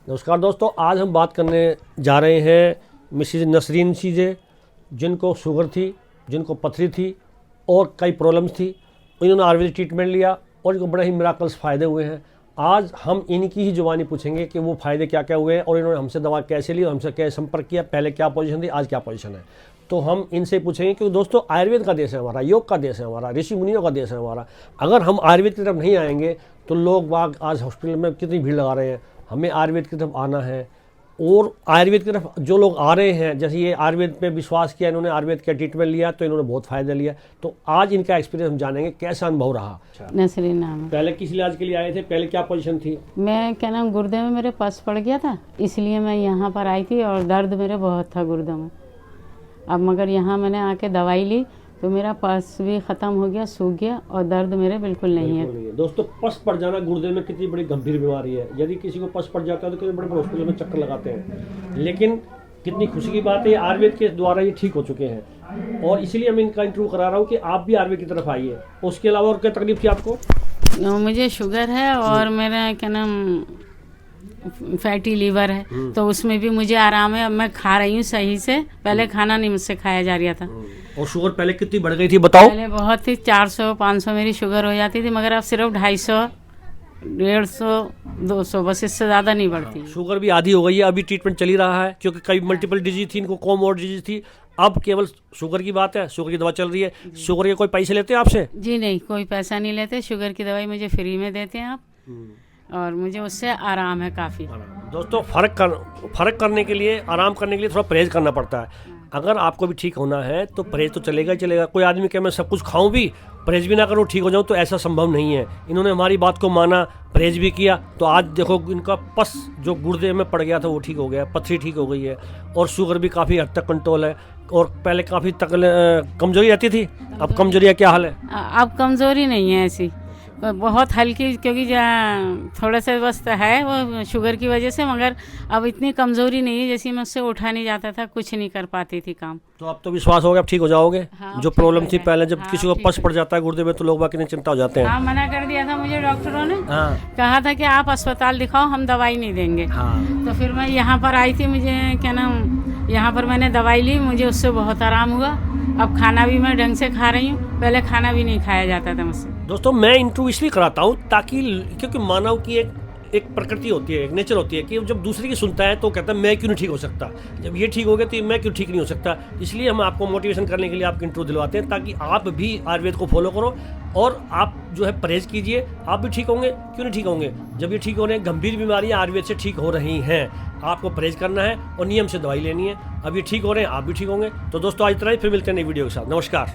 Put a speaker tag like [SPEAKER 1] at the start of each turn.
[SPEAKER 1] नमस्कार दोस्तों, आज हम बात करने जा रहे हैं मिसेज नसरीन चीज़ें, जिनको शुगर थी, जिनको पथरी थी और कई प्रॉब्लम्स थी। इन्होंने आयुर्वेदिक ट्रीटमेंट लिया और इनको बड़े ही मिराकल्स फ़ायदे हुए हैं। आज हम इनकी ही जुबानी पूछेंगे कि वो फ़ायदे क्या क्या हुए हैं और इन्होंने हमसे दवा कैसे ली और हमसे कैसे संपर्क किया, पहले क्या पोजीशन थी, आज क्या पोजीशन है। तो हम इनसे पूछेंगे क्योंकि दोस्तों आयुर्वेद का देश है हमारा, योग का देश है हमारा, ऋषि मुनियों का देश है हमारा। अगर हम आयुर्वेद की तरफ नहीं आएंगे तो लोग बाग आज हॉस्पिटल में कितनी भीड़ लगा रहे हैं। हमें आयुर्वेद की तरफ आना है और आयुर्वेद की तरफ जो लोग आ रहे हैं, जैसे ये आयुर्वेद पे विश्वास किया, इन्होंने आयुर्वेद का ट्रीटमेंट लिया तो इन्होंने बहुत फ़ायदा लिया। तो आज इनका एक्सपीरियंस हम जानेंगे, कैसा अनुभव रहा।
[SPEAKER 2] नसरीन नाम है।
[SPEAKER 1] पहले किस इलाज के लिए आए थे, पहले क्या पोजीशन थी?
[SPEAKER 2] मैं क्या नाम गुर्दे में मेरे पस पड़ गया था, इसलिए मैं यहाँ पर आई थी और दर्द मेरे बहुत था गुर्दे में। अब मगर यहाँ मैंने आके दवाई ली तो मेरा पस भी ख़त्म हो गया, सूख गया और दर्द मेरे बिल्कुल नहीं है।
[SPEAKER 1] दोस्तों, पस पड़ जाना गुर्दे में कितनी बड़ी गंभीर बीमारी है। यदि किसी को पस पड़ जाता है तो कितने बड़े हॉस्पिटल में चक्कर लगाते हैं, लेकिन कितनी खुशी की बात है आयुर्वेद के द्वारा ये ठीक हो चुके हैं। और इसीलिए मैं इनका इंटरव्यू करा रहा हूँ कि आप भी आयुर्वेद की तरफ आइए। उसके अलावा और क्या तकलीफ थी आपको?
[SPEAKER 2] मुझे शुगर है और मेरा क्या नाम फैटी लीवर है, तो उसमें भी मुझे आराम है। अब मैं खा रही हूँ सही से, पहले खाना नहीं मुझसे खाया जा रहा था।
[SPEAKER 1] और शुगर पहले कितनी बढ़ गई थी बताओ?
[SPEAKER 2] पहले बहुत थी, 400-500 मेरी शुगर हो जाती थी, मगर अब सिर्फ 250, 150, 200, बस इससे ज़्यादा नहीं बढ़ती।
[SPEAKER 1] शुगर भी आधी हो गई है, अभी ट्रीटमेंट चल ही रहा है क्योंकि कई मल्टीपल डिजीज थी, इनको कोमोड डिजीज थी। अब केवल शुगर की बात है, शुगर की दवा चल रही है। शुगर के कोई पैसे लेते हैं आपसे?
[SPEAKER 2] जी नहीं, कोई पैसा नहीं लेते। शुगर की दवाई मुझे फ्री में देते हैं आप और मुझे उससे आराम है काफ़ी।
[SPEAKER 1] दोस्तों, फ़र्क करने के लिए, आराम करने के लिए थोड़ा परहेज़ करना पड़ता है। अगर आपको भी ठीक होना है तो परहेज़ तो चलेगा ही चलेगा। कोई आदमी कहे मैं सब कुछ खाऊं भी, परहेज़ भी ना करूं, ठीक हो जाऊं, तो ऐसा संभव नहीं है। इन्होंने हमारी बात को माना, परहेज़ भी किया, तो आज देखो इनका पस जो गुर्दे में पड़ गया था वो ठीक हो गया, पथरी ठीक हो गई है और शुगर भी काफ़ी हद तक कंट्रोल है। और पहले काफ़ी कमज़ोरी रहती थी, अब कमज़ोरी का क्या हाल है?
[SPEAKER 2] अब कमज़ोरी नहीं है ऐसी, बहुत हल्की, क्योंकि थोड़ा सा बस है वो शुगर की वजह से, मगर अब इतनी कमज़ोरी नहीं है। जैसे मैं उससे उठा नहीं जाता था, कुछ नहीं कर पाती थी काम।
[SPEAKER 1] तो अब तो विश्वास हो गया, अब ठीक हो जाओगे?
[SPEAKER 2] हाँ,
[SPEAKER 1] जो प्रॉब्लम थी पहले, जब किसी को पस पड़ जाता है गुर्दे में तो लोग बाकी चिंता हो जाते हैं।
[SPEAKER 2] हाँ, मना कर दिया था मुझे डॉक्टरों ने।
[SPEAKER 1] हाँ।
[SPEAKER 2] कहा था कि आप अस्पताल दिखाओ, हम दवाई नहीं देंगे।
[SPEAKER 1] हाँ।
[SPEAKER 2] तो फिर मैं यहाँ पर आई थी, मुझे क्या नाम यहाँ पर मैंने दवाई ली, मुझे उससे बहुत आराम हुआ। अब खाना भी मैं ढंग से खा रही हूँ, पहले खाना भी नहीं खाया जाता था मुझसे।
[SPEAKER 1] दोस्तों, मैं इंटरव्यू इसलिए कराता हूँ ताकि, क्योंकि मानव की एक प्रकृति होती है, एक नेचर होती है कि जब दूसरे की सुनता है तो कहता है मैं क्यों नहीं ठीक हो सकता, जब ये ठीक हो गया तो मैं क्यों ठीक नहीं हो सकता। इसलिए हम आपको मोटिवेशन करने के लिए आपको इंटरव्यू दिलवाते हैं ताकि आप भी आयुर्वेद को फॉलो करो और आप जो है परहेज़ कीजिए, आप भी ठीक होंगे। क्यों नहीं ठीक होंगे? जब ये ठीक हो रहे हैं, गंभीर बीमारियाँ आयुर्वेद से ठीक हो रही हैं, आपको परहेज़ करना है और नियम से दवाई लेनी है। अब ये ठीक हो रहे हैं, आप भी ठीक होंगे। तो दोस्तों, आज इतना ही, फिर मिलते हैं नई वीडियो के साथ। नमस्कार।